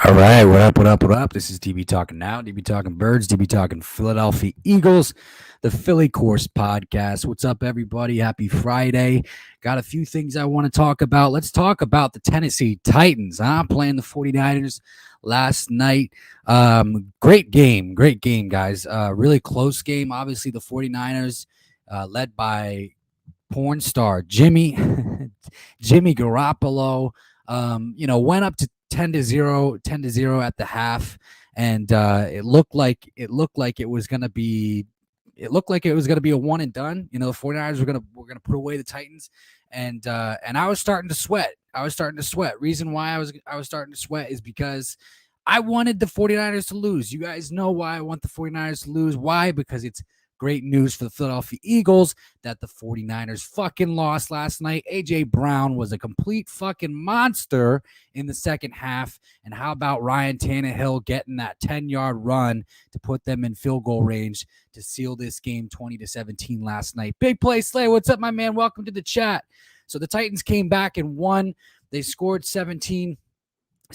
All right, what up, what up, what up? This is DB Talking Now, DB Talking Birds, DB Talking Philadelphia Eagles, the Philly Course Podcast. What's up, everybody? Happy Friday. Got a few things I want to talk about. Let's talk about the Tennessee Titans, playing the 49ers last night. Great game, guys. Really close game. Obviously, the 49ers, led by porn star Jimmy, Jimmy Garoppolo, went up to 10-0 at the half, and it looked like it was gonna be a one and done. The 49ers were gonna put away the Titans, and I was starting to sweat. Reason why I was starting to sweat is because I wanted the 49ers to lose. You guys know why I want the 49ers to lose. Why? Because it's great news for the Philadelphia Eagles that the 49ers fucking lost last night. A.J. Brown was a complete fucking monster in the second half. And how about Ryan Tannehill getting that 10-yard run to put them in field goal range to seal this game 20-17 last night? Big play, Slay. What's up, my man? Welcome to the chat. So the Titans came back and won. They scored 17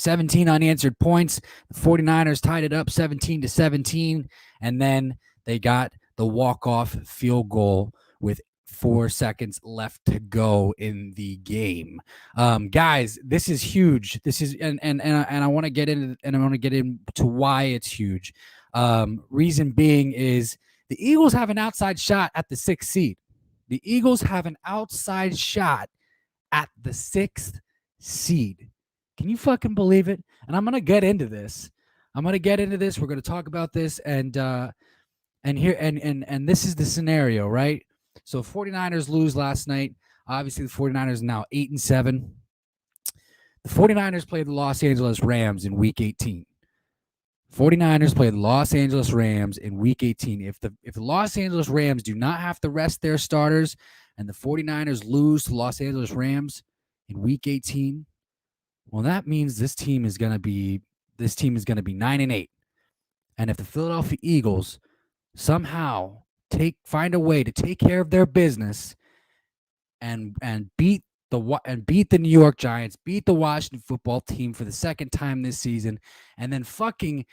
unanswered points. The 49ers tied it up 17-17. And then they got the walk-off field goal with 4 seconds left to go in the game. Guys, this is huge. This is and I want to get into why it's huge. Reason being is the Eagles have an outside shot at the 6th seed. The Eagles have an outside shot at the 6th seed. Can you fucking believe it? And I'm gonna get into this. We're gonna talk about this, and this is the scenario, right? So 49ers lose last night. Obviously, the 49ers are now 8-7. The 49ers played the Los Angeles Rams in Week 18. 49ers played the Los Angeles Rams in Week 18. If the Los Angeles Rams do not have to rest their starters and the 49ers lose to the Los Angeles Rams in Week 18, well, that means this team is going to be 9-8. And if the Philadelphia Eagles somehow find a way to take care of their business and beat the New York Giants, beat the Washington football team for the second time this season, and then fucking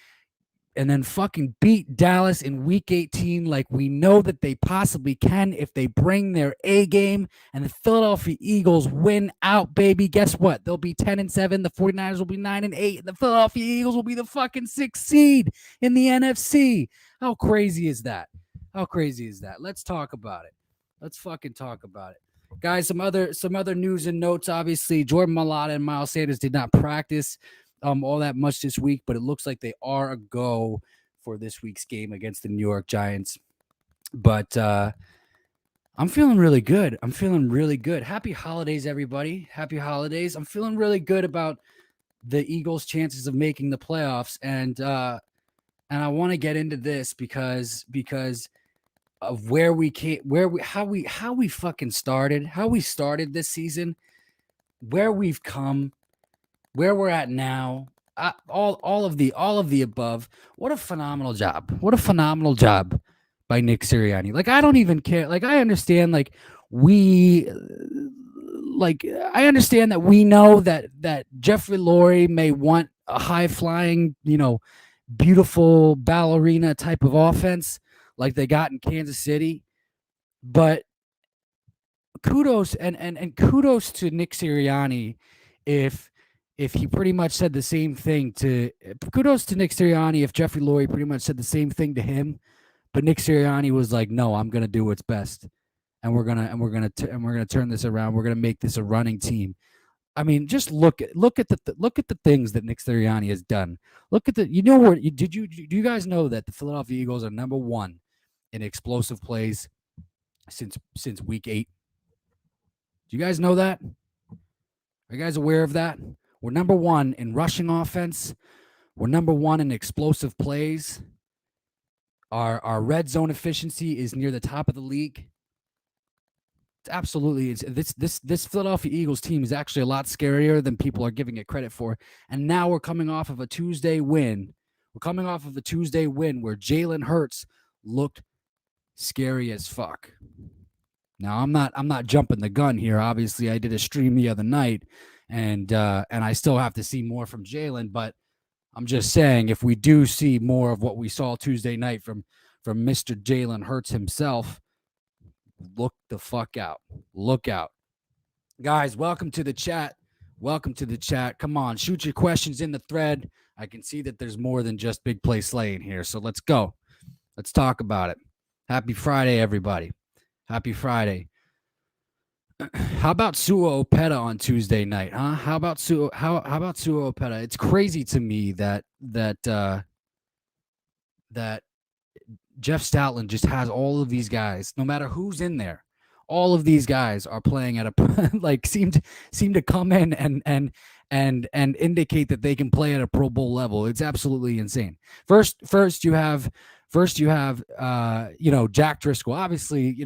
beat Dallas in Week 18 like we know that they possibly can if they bring their A game, and the Philadelphia Eagles win out, baby. Guess what? They'll be 10-7. The 49ers will be 9-8. And the Philadelphia Eagles will be the fucking 6th seed in the NFC. How crazy is that? Let's talk about it. Let's fucking talk about it. Guys, some other news and notes. Obviously, Jordan Mailata and Miles Sanders did not practice all that much this week, but it looks like they are a go for this week's game against the New York Giants. But I'm feeling really good. Happy holidays, everybody. Happy holidays. I'm feeling really good about the Eagles' chances of making the playoffs, and I want to get into this because of how we fucking started, how we started this season, where we've come, where we're at now, all of the above. What a phenomenal job by Nick Sirianni. Like, I don't even care. Like, I understand. I understand that we know that Jeffrey Lurie may want a high flying, beautiful ballerina type of offense like they got in Kansas City, but kudos kudos to Nick Sirianni if he pretty much said the same thing kudos to Nick Sirianni if Jeffrey Lurie pretty much said the same thing to him, but Nick Sirianni was like, no, I'm gonna do what's best, and we're gonna turn this around. We're gonna make this a running team. I mean, just look at the things that Nick Sirianni has done. Look at do you guys know that the Philadelphia Eagles are number 1 in explosive plays since Week 8? Do you guys know that? Are you guys aware of that? We're number 1 in rushing offense. We're number 1 in explosive plays. Our red zone efficiency is near the top of the league. Absolutely, this Philadelphia Eagles team is actually a lot scarier than people are giving it credit for. And now we're coming off of a Tuesday win. Where Jalen Hurts looked scary as fuck. Now I'm not jumping the gun here. Obviously, I did a stream the other night, and I still have to see more from Jalen. But I'm just saying, if we do see more of what we saw Tuesday night from Mr. Jalen Hurts himself, look the fuck out. Look out. Guys, welcome to the chat. Welcome to the chat. Come on, shoot your questions in the thread. I can see that there's more than just big play slaying here. So let's go. Let's talk about it. Happy Friday, everybody. Happy Friday. How about Sua Opeta on Tuesday night, huh? How about Sua Opeta? It's crazy to me that Jeff Stoutland just has all of these guys, no matter who's in there. All of these guys are playing at a like seem to come in and indicate that they can play at a Pro Bowl level. It's absolutely insane. First you have Jack Driscoll. Obviously,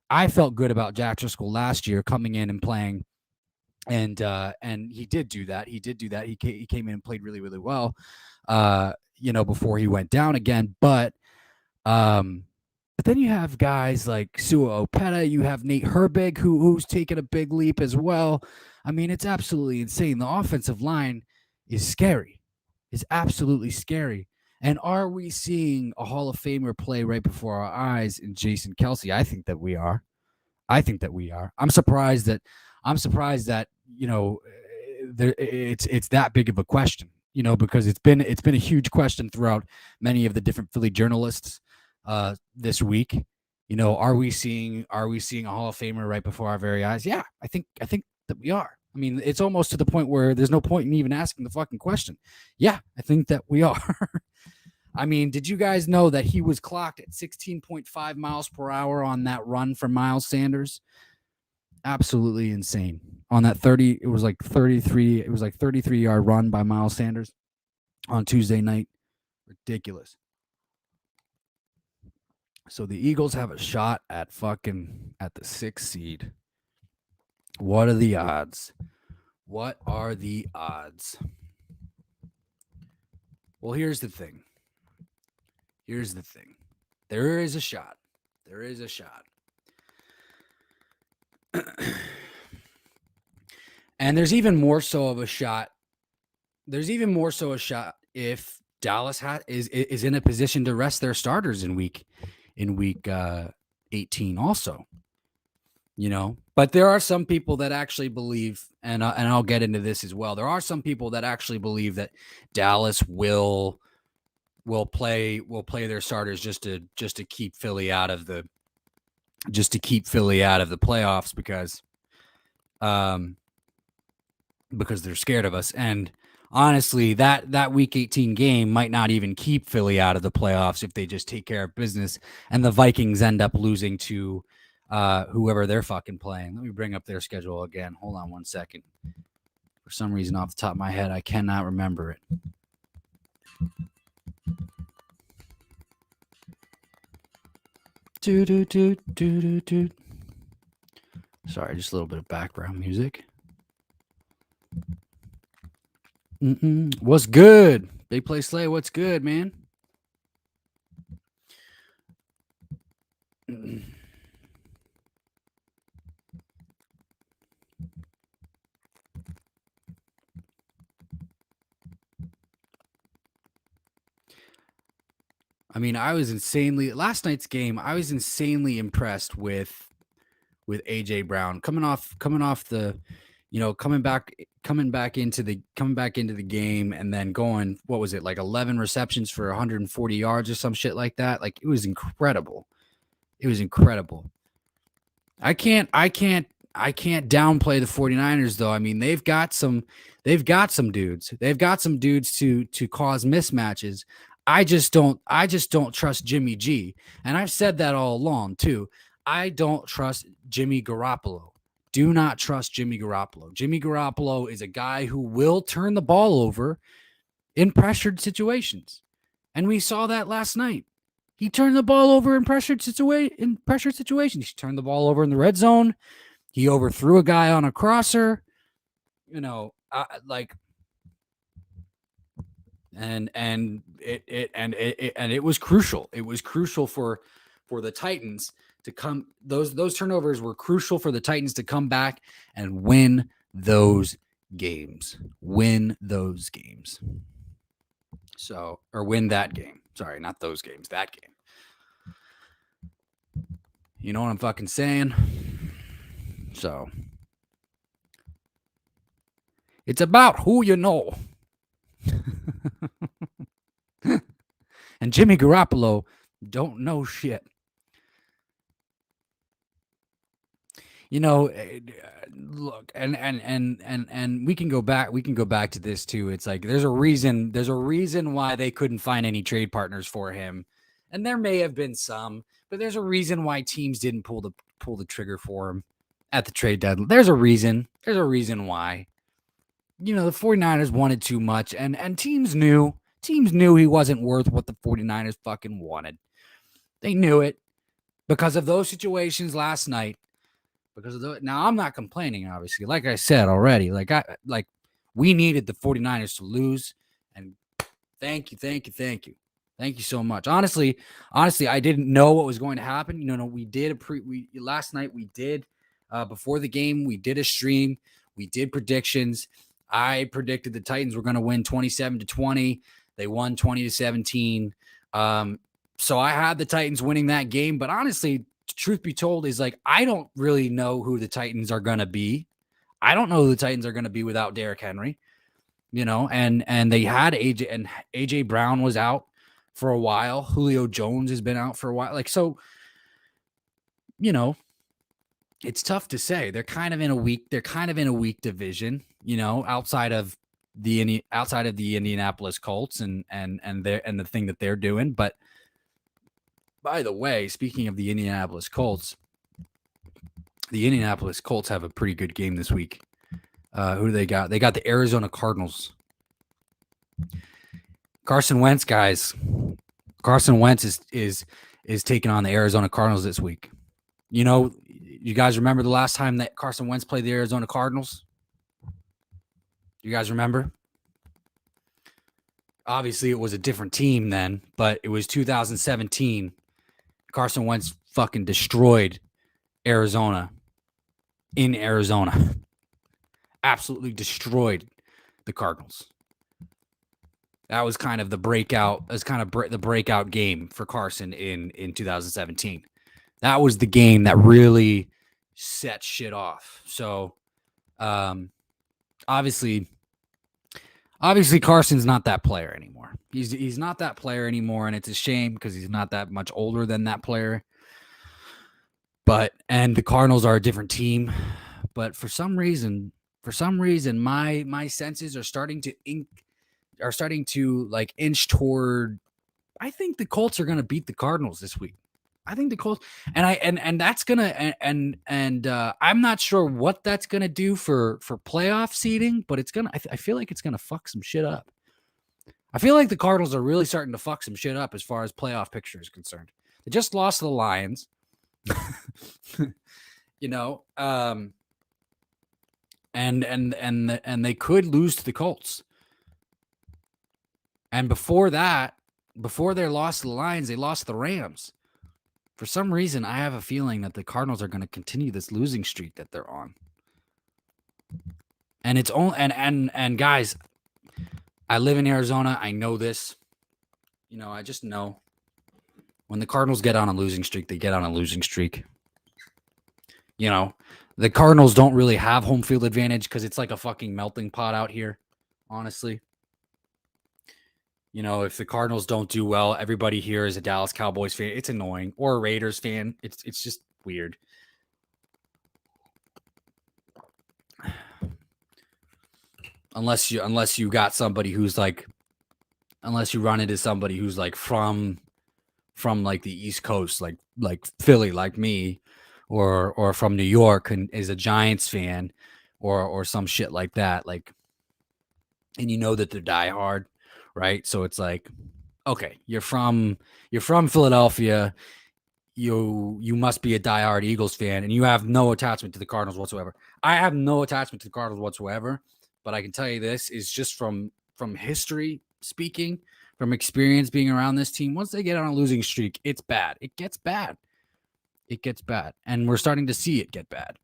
I felt good about Jack Driscoll last year coming in and playing, and he did do that. He came in and played really, really well, before he went down again. But then you have guys like Sua Opeta. You have Nate Herbig, who's taken a big leap as well. I mean, it's absolutely insane. The offensive line is scary. It's absolutely scary. And are we seeing a Hall of Famer play right before our eyes in Jason Kelce? I think that we are. I'm surprised that it's that big of a question. Because it's been a huge question throughout many of the different Philly journalists this week. Are we seeing a Hall of Famer right before our very eyes? Yeah, I think that we are. I mean, it's almost to the point where there's no point in even asking the fucking question. Yeah, I think that we are. I mean, did you guys know that he was clocked at 16.5 miles per hour on that run from Miles Sanders? Absolutely insane. On that 33-yard run by Miles Sanders on Tuesday night. Ridiculous. So the Eagles have a shot at the 6th seed. What are the odds? What are the odds? Well, here's the thing. There is a shot. And there's even more so a shot if Dallas is in a position to rest their starters in week 18 also. But there are some people that actually believe, and I'll get into this as well. There are some people that actually believe that Dallas will play their starters just to keep Philly out of the playoffs because they're scared of us. And honestly, that week 18 game might not even keep Philly out of the playoffs if they just take care of business and the Vikings end up losing to whoever they're fucking playing. Let me bring up their schedule again. Hold on one second. For some reason, off the top of my head, I cannot remember it. Sorry, just a little bit of background music. What's good? Big Play Slay, what's good, man? I mean, last night's game, I was insanely impressed with AJ Brown coming back into the game and then going, what was it, like 11 receptions for 140 yards or some shit like that. Like, it was incredible. I can't downplay the 49ers though. I mean, they've got some dudes. They've got some dudes to cause mismatches. I just don't trust Jimmy G. And I've said that all along too. I don't trust Jimmy Garoppolo. Do not trust Jimmy Garoppolo. Jimmy Garoppolo is a guy who will turn the ball over in pressured situations. And we saw that last night. He turned the ball over in pressured situations. He turned the ball over in the red zone. He overthrew a guy on a crosser. And it was crucial. It was crucial for the Titans to come. Those turnovers were crucial for the Titans to come back and win those games. So, or win that game. Sorry, not those games, that game. You know what I'm fucking saying? So, it's about who you know. And Jimmy Garoppolo don't know shit. You know, look, and we can go back. We can go back to this too. It's like there's a reason. There's a reason why they couldn't find any trade partners for him, and there may have been some, but there's a reason why teams didn't pull the trigger for him at the trade deadline. There's a reason. There's a reason why. You know, the 49ers wanted too much, and teams knew he wasn't worth what the 49ers fucking wanted. They knew it because of those situations last night. Now I'm not complaining, obviously. Like I said already, we needed the 49ers to lose, and thank you so much. Honestly, I didn't know what was going to happen. You know, we did last night. We did before the game. We did a stream. We did predictions. I predicted the Titans were going to win 27-20. They won 20-17. So I had the Titans winning that game. But honestly, truth be told, is like I don't really know who the Titans are going to be. I don't know who the Titans are going to be without Derrick Henry. You know, and they had AJ Brown was out for a while. Julio Jones has been out for a while. Like, so, you know, it's tough to say. They're kind of in a weak division, you know, outside of the Indianapolis Colts and the thing that they're doing. But by the way, speaking of the Indianapolis Colts have a pretty good game this week. Who do they got? They got the Arizona Cardinals. Carson Wentz, guys. Carson Wentz is taking on the Arizona Cardinals this week. You know, you guys remember the last time that Carson Wentz played the Arizona Cardinals? You guys remember? Obviously, it was a different team then, but it was 2017. Carson Wentz fucking destroyed Arizona in Arizona. Absolutely destroyed the Cardinals. That was kind of the breakout. The breakout game for Carson in 2017. That was the game that really set shit off. So, obviously Carson's not that player anymore. He's not that player anymore, and it's a shame because he's not that much older than that player. And the Cardinals are a different team. But for some reason, my senses are starting to like inch toward. I think the Colts are going to beat the Cardinals this week. I think the Colts and that's gonna and I'm not sure what that's gonna do for playoff seeding, but it's gonna. I feel like it's gonna fuck some shit up. I feel like the Cardinals are really starting to fuck some shit up as far as playoff picture is concerned. They just lost to the Lions, you know, and they could lose to the Colts. And before their loss to the Lions, they lost to the Rams. For some reason, I have a feeling that the Cardinals are going to continue this losing streak that they're on. And it's only and guys, I live in Arizona. I know this. You know, I just know when the Cardinals get on a losing streak, they get on a losing streak. You know, the Cardinals don't really have home field advantage because it's like a fucking melting pot out here, honestly. You know, if the Cardinals don't do well, everybody here is a Dallas Cowboys fan. It's annoying. Or a Raiders fan. It's just weird. Unless you got somebody who's like, unless you run into somebody who's like from like the East Coast, like Philly, like me, or from New York and is a Giants fan, or some shit like that. Like, and you know that they're diehard. Right. So it's like, okay, you're from Philadelphia. You must be a diehard Eagles fan and you have no attachment to the Cardinals whatsoever. I have no attachment to the Cardinals whatsoever, but I can tell you this is just from history speaking, from experience being around this team. Once they get on a losing streak, it's bad. It gets bad. And we're starting to see it get bad.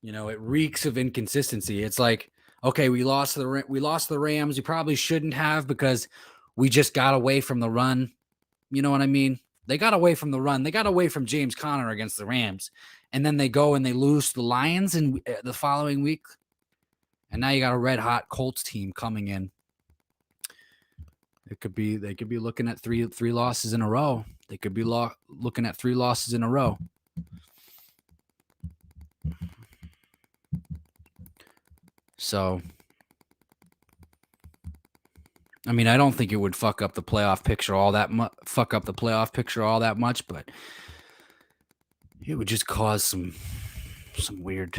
You know, it reeks of inconsistency. It's like, okay, we lost the Rams. We probably shouldn't have because we just got away from the run. You know what I mean? They got away from the run. They got away from James Conner against the Rams. And then they go and they lose to the Lions in the following week. And now you got a red-hot Colts team coming in. They could be looking at three losses in a row. They could be looking at 3 losses in a row. So, I mean, I don't think it would fuck up the playoff picture all that much, but it would just cause some weird,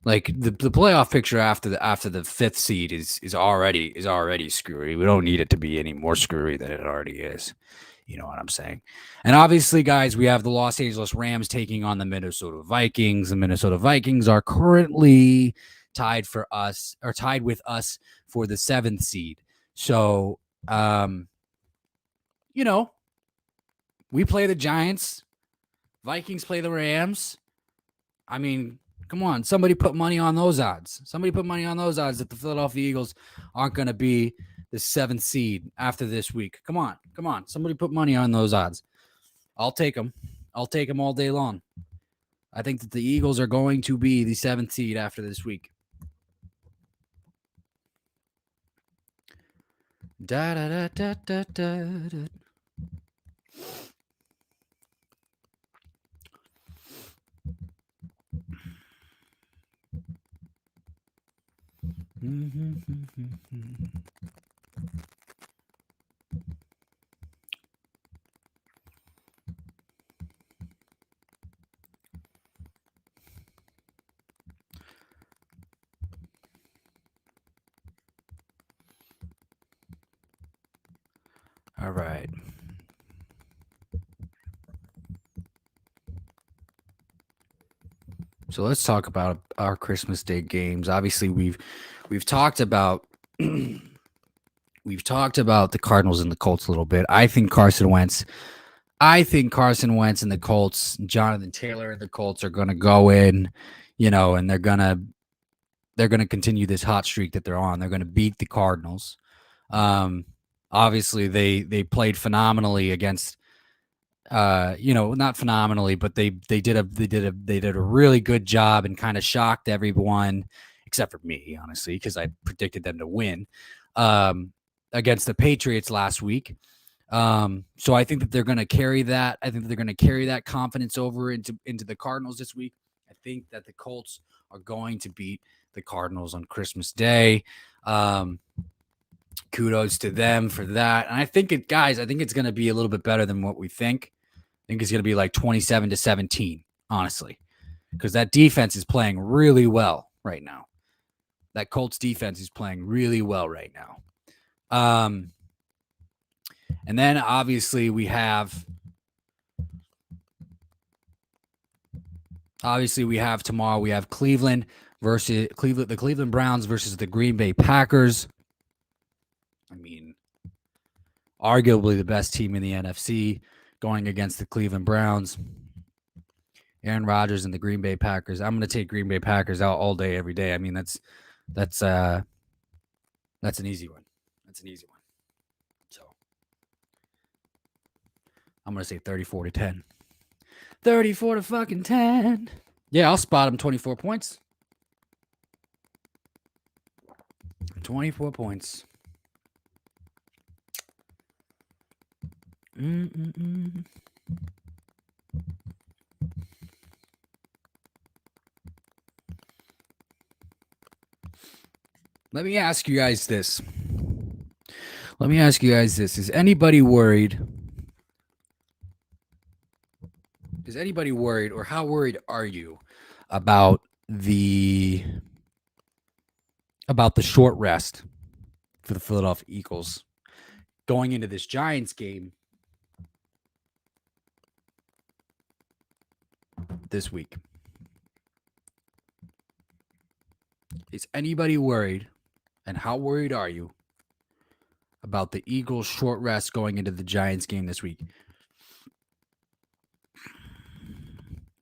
like the playoff picture after the 5th seed is already screwy. We don't need it to be any more screwy than it already is. You know what I'm saying? And obviously, guys, we have the Los Angeles Rams taking on the Minnesota Vikings. The Minnesota Vikings are currently tied with us for the 7th seed. So, we play the Giants. Vikings play the Rams. I mean, come on. Somebody put money on those odds. That the Philadelphia Eagles aren't going to be the 7th seed after this week. Come on. Somebody put money on those odds. I'll take them. all day long. I think that the Eagles are going to be the 7th seed after this week. Da da da da da da. All right. So let's talk about our Christmas Day games. Obviously, we've talked about the Cardinals and the Colts a little bit. I think Carson Wentz and the Colts, Jonathan Taylor and the Colts are going to go in, and they're going to continue this hot streak that they're on. They're going to beat the Cardinals. Obviously, they played phenomenally against. Not phenomenally, but they did a really good job and kind of shocked everyone, except for me, honestly, because I predicted them to win against the Patriots last week. So I think that they're going to carry that. I think that they're going to carry that confidence over into the Cardinals this week. I think that the Colts are going to beat the Cardinals on Christmas Day. Kudos to them for that. And I think it's going to be a little bit better than what we think. I think it's going to be like 27-17, honestly, because that defense is playing really well right now. That Colts defense is playing really well right now. And then obviously we have tomorrow, we have the Cleveland Browns versus the Green Bay Packers. I mean, arguably the best team in the NFC going against the Cleveland Browns. Aaron Rodgers and the Green Bay Packers. I'm going to take Green Bay Packers out all day, every day. I mean, that's an easy one. So I'm going to say 34-10. 34-10. Yeah, I'll spot him 24 points. 24 points. Let me ask you guys this. Is anybody worried? Or how worried are you about the short rest for the Philadelphia Eagles going into this Giants game this week? Is anybody worried, and how worried are you about the Eagles' short rest going into the Giants game this week?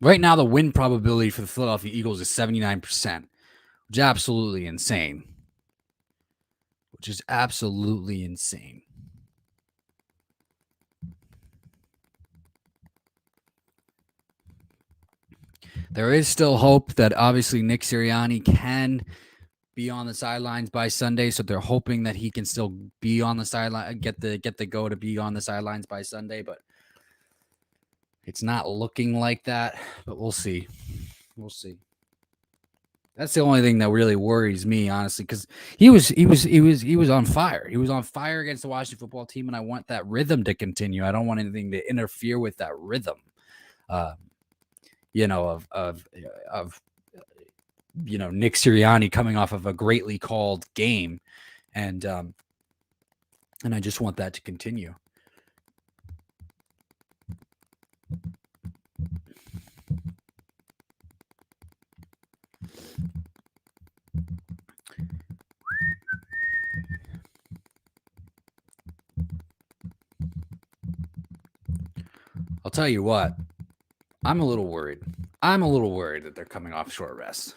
Right now, the win probability for the Philadelphia Eagles is 79%, which is absolutely insane. which is absolutely insane. There is still hope that obviously Nick Sirianni can be on the sidelines by Sunday, so they're hoping that he can still be on the sideline, get the go to be on the sidelines by Sunday, but it's not looking like that. But we'll see. We'll see. That's the only thing that really worries me, honestly, because he was on fire. He was on fire against the Washington football team, and I want that rhythm to continue. I don't want anything to interfere with that rhythm. Of Nick Sirianni coming off of a greatly called game, and I just want that to continue. I'll tell you what, I'm a little worried. I'm a little worried that they're coming off short rest.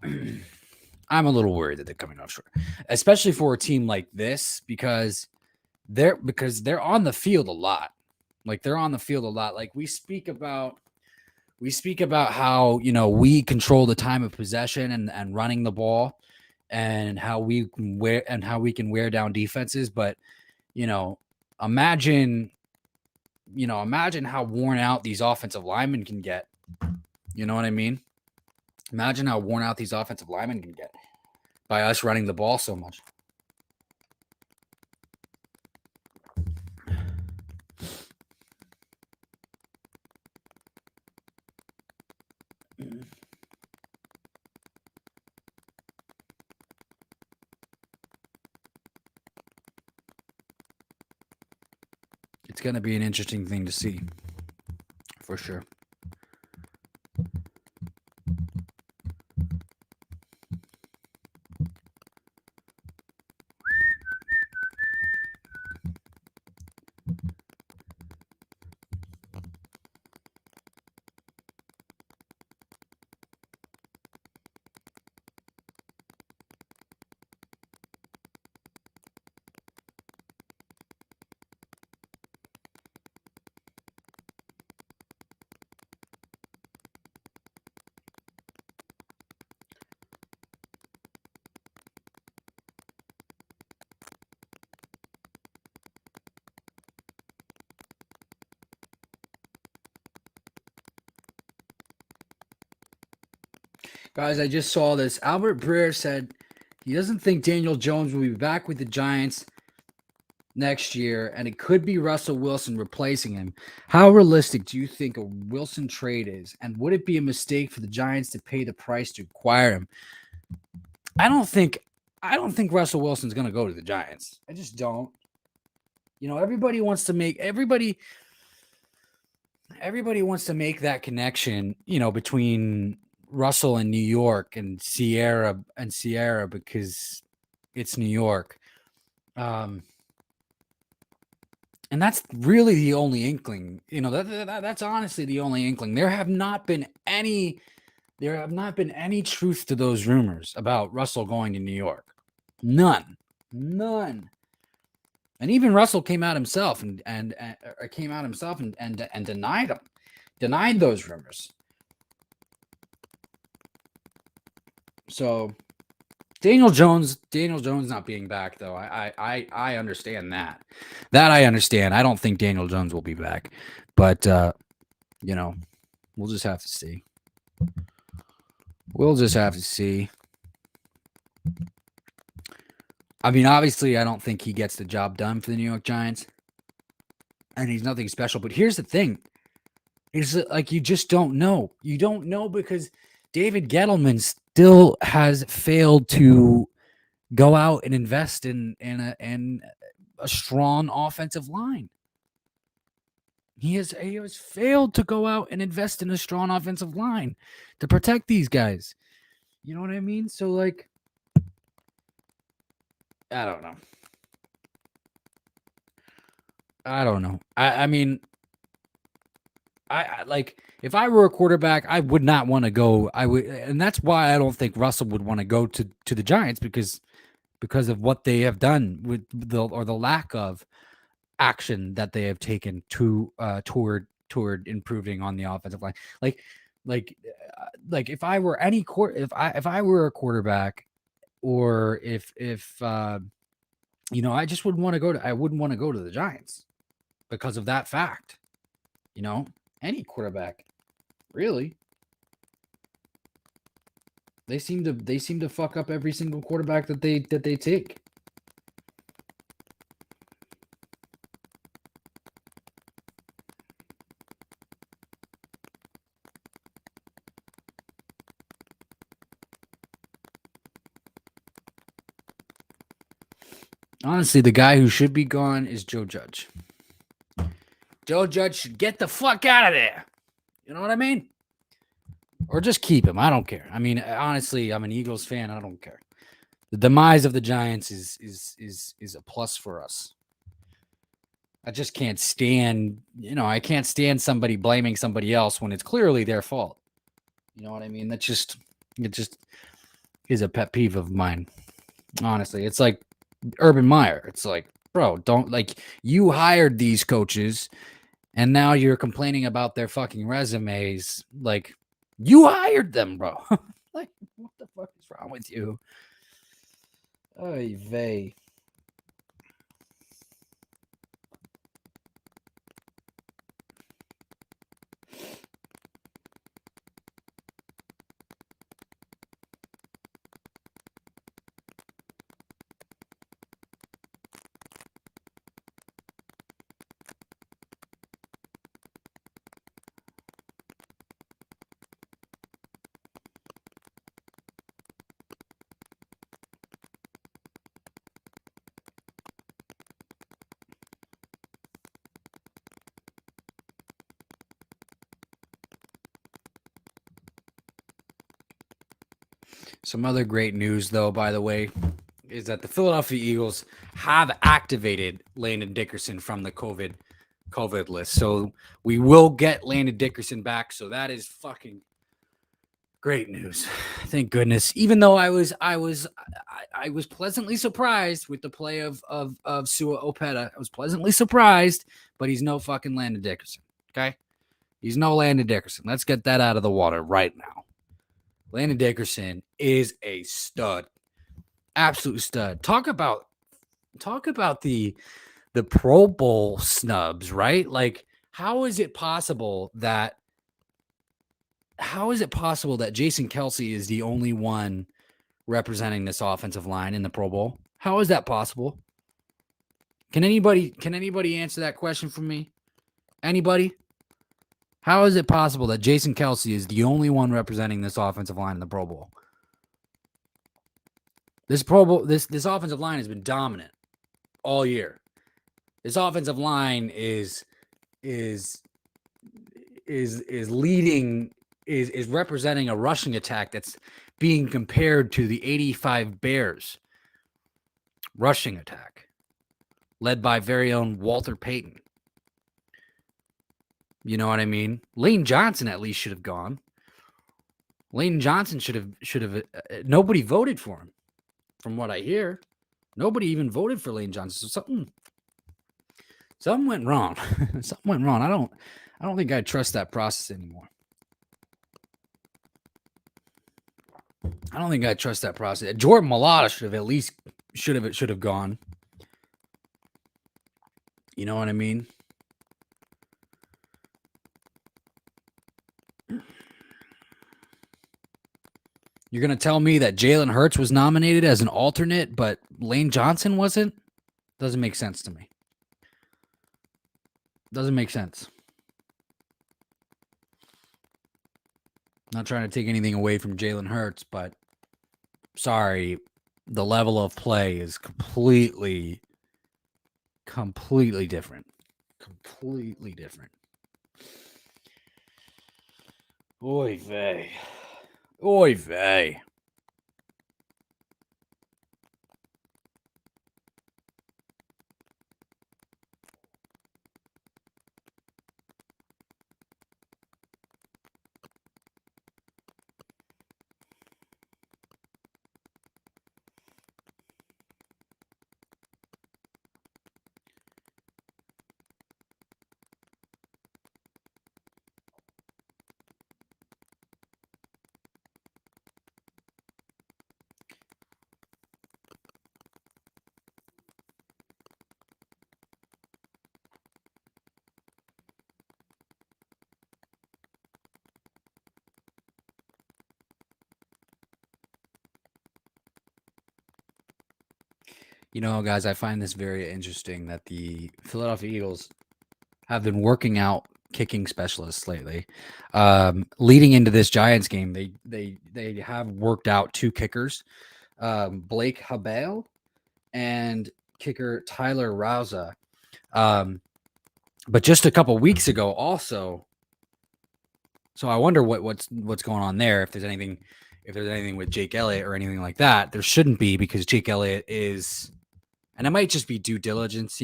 I'm a little worried that they're coming off short, especially for a team like this, because they're on the field a lot. Like they're on the field a lot. Like we speak about how, we control the time of possession and running the ball, and how we can wear down defenses. But, imagine how worn out these offensive linemen can get. You know what I mean? Imagine how worn out these offensive linemen can get by us running the ball so much. It's going to be an interesting thing to see, for sure. Guys, I just saw this. Albert Breer said he doesn't think Daniel Jones will be back with the Giants next year, and it could be Russell Wilson replacing him. How realistic do you think a Wilson trade is? And would it be a mistake for the Giants to pay the price to acquire him? I don't think Russell Wilson's going to go to the Giants. I just don't. Everybody wants to make that connection, between Russell and New York and Sierra because it's New York. And that's really the only inkling. That's honestly the only inkling. There have not been any truth to those rumors about Russell going to New York. None. And even Russell came out himself and denied those rumors. So Daniel Jones not being back, though, I understand that. That I understand. I don't think Daniel Jones will be back, but we'll just have to see. I mean, obviously, I don't think he gets the job done for the New York Giants, and he's nothing special. But here's the thing: is that, like, you just don't know. You don't know because David Gettleman still has failed to go out and invest in a strong offensive line. He has failed to go out and invest in a strong offensive line to protect these guys. You know what I mean? So, like, I don't know. I mean, I like, if I were a quarterback, I would not want to go. And that's why I don't think Russell would want to go to the Giants, because because of what they have done with the lack of action that they have taken to toward improving on the offensive line. Like if I were if I were a quarterback, or if I just wouldn't want to go to I wouldn't want to go to the Giants because of that fact. Any quarterback, really. They seem to fuck up every single quarterback that they take. Honestly, the guy who should be gone is Joe Judge. Joe Judge should get the fuck out of there. You know what I mean? Or just keep him. I don't care. I mean, honestly, I'm an Eagles fan. I don't care. The demise of the Giants is a plus for us. I just can't stand, I can't stand somebody blaming somebody else when it's clearly their fault. You know what I mean? It just is a pet peeve of mine. Honestly, it's like Urban Meyer. It's like, bro, you hired these coaches and now you're complaining about their fucking resumes. Like, you hired them, bro. Like, what the fuck is wrong with you? Oy vey. Some other great news, though, by the way, is that the Philadelphia Eagles have activated Landon Dickerson from the COVID list. So we will get Landon Dickerson back. So that is fucking great news. Thank goodness. Even though I was pleasantly surprised with the play of Sua Opeta. I was pleasantly surprised, but he's no fucking Landon Dickerson. Okay? He's no Landon Dickerson. Let's get that out of the water right now. Landon Dickerson is a stud. Absolute stud. Talk about the Pro Bowl snubs, right? Like, how is it possible that Jason Kelce is the only one representing this offensive line in the Pro Bowl? How is that possible? Can anybody answer that question for me? Anybody? How is it possible that Jason Kelce is the only one representing this offensive line in the Pro Bowl? This Pro Bowl, this offensive line has been dominant all year. This offensive line is representing a rushing attack that's being compared to the 85 Bears rushing attack, led by very own Walter Payton. You know what I mean? Lane Johnson at least should have gone. Lane Johnson should have. Nobody voted for him, from what I hear. Nobody even voted for Lane Johnson. So something went wrong. Something went wrong. I don't think I trust that process anymore. I don't think I trust that process. Jordan Mailata should have gone. You know what I mean? You're going to tell me that Jalen Hurts was nominated as an alternate, but Lane Johnson wasn't? Doesn't make sense to me. Doesn't make sense. Not trying to take anything away from Jalen Hurts, but sorry, the level of play is completely different. Completely different. Oy vey. Oy vey. Guys, I find this very interesting that the Philadelphia Eagles have been working out kicking specialists lately. Leading into this Giants game, they have worked out two kickers, Blake Habale and kicker Tyler Rauza. But just a couple weeks ago, also. So I wonder what's going on there. If there's anything with Jake Elliott or anything like that, there shouldn't be, because Jake Elliott is, and it might just be due diligence.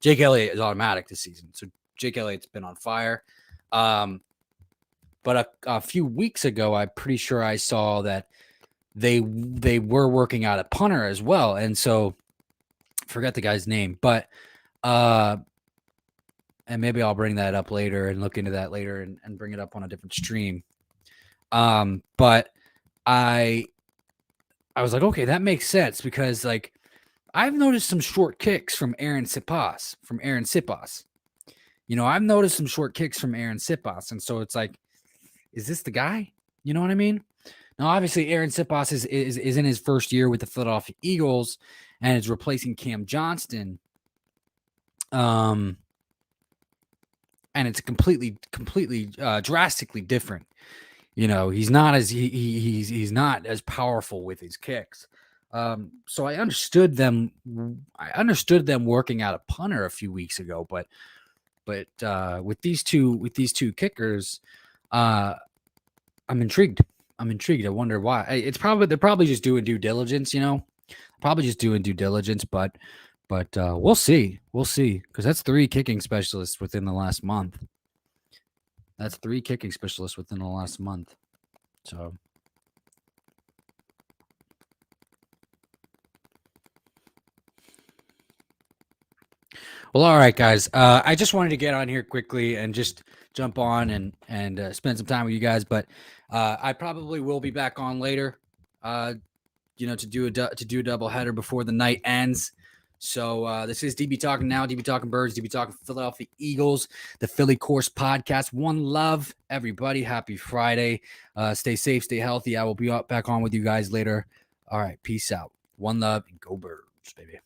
Jake Elliott is automatic this season, so Jake Elliott's been on fire. But a few weeks ago, I'm pretty sure I saw that they were working out a punter as well, and so forget the guy's name, but and maybe I'll bring that up later and look into that later and bring it up on a different stream. But I was like, okay, that makes sense, because like I've noticed some short kicks from Aaron Sipas. I've noticed some short kicks from Aaron Sipas, and so it's like, is this the guy? You know what I mean? Now, obviously, Aaron Sipas is in his first year with the Philadelphia Eagles and is replacing Cam Johnston. And it's completely drastically different. He's not as powerful with his kicks. So I understood them working out a punter a few weeks ago, but with these two kickers, I'm intrigued. I wonder why. They're probably just doing due diligence, but we'll see, because that's three kicking specialists within the last month. So well, all right, guys. I just wanted to get on here quickly and just jump on and spend some time with you guys, but I probably will be back on later, to do a double header before the night ends. So this is DB Talking Now, DB Talking Birds, DB Talking Philadelphia Eagles, the Philly Course Podcast. One love, everybody. Happy Friday. Stay safe, stay healthy. I will be back on with you guys later. All right, peace out. One love, and go Birds, baby.